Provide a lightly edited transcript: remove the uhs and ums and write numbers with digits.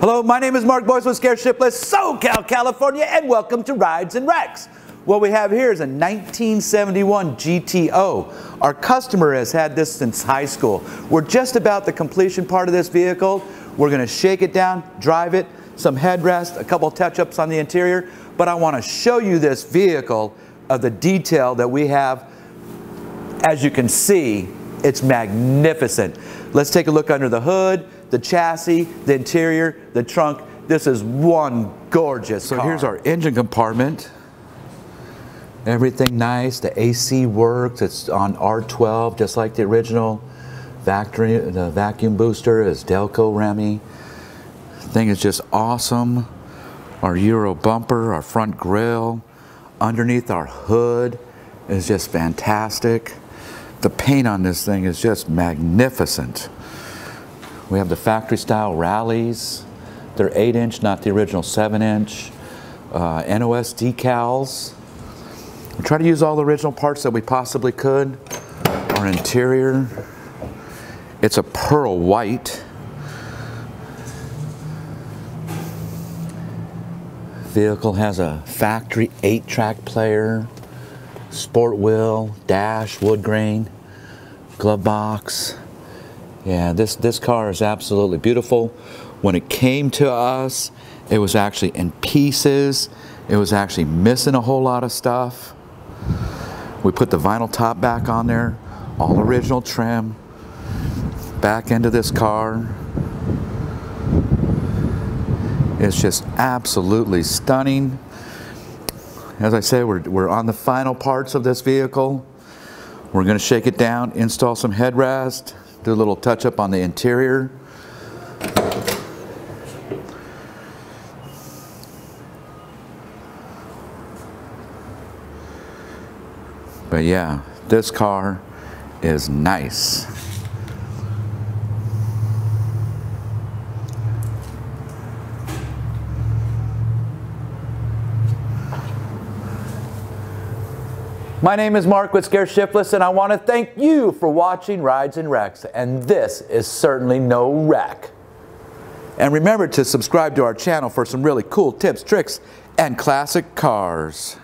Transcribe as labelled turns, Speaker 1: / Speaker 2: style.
Speaker 1: Hello, my name is Mark Boice with Shiftless, SoCal, California, and welcome to Rides and Wrecks. What we have here is a 1971 GTO. Our customer has had this since high school. We're just about the completion part of this vehicle. We're going to shake it down, drive it, some headrest, a couple touch-ups on the interior, but I want to show you this vehicle of the detail that we have. As you can see, it's magnificent. Let's take a look under the hood, the chassis, the interior, the trunk. This is one gorgeous car. So here's our engine compartment. Everything nice. The AC works. It's on R12, just like the original. The vacuum booster is Delco Remy. Thing is just awesome. Our Euro bumper, our front grille, underneath our hood is just fantastic. The paint on this thing is just magnificent. We have the factory style rallies. They're 8-inch, not the original 7-inch. NOS decals. We try to use all the original parts that we possibly could. Our interior, it's a pearl white. Vehicle has a factory 8-track player, sport wheel, dash, wood grain, glove box. Yeah, this car is absolutely beautiful. When it came to us, it was actually in pieces. It was actually missing a whole lot of stuff. We put the vinyl top back on there, all original trim. Back into this car. It's just absolutely stunning. As I said, we're on the final parts of this vehicle. We're going to shake it down, install some headrest, do a little touch up on the interior. But yeah, this car is nice. My name is Mark with Shiftless, and I want to thank you for watching Rides and Wrecks, and this is certainly no wreck. And remember to subscribe to our channel for some really cool tips, tricks, and classic cars.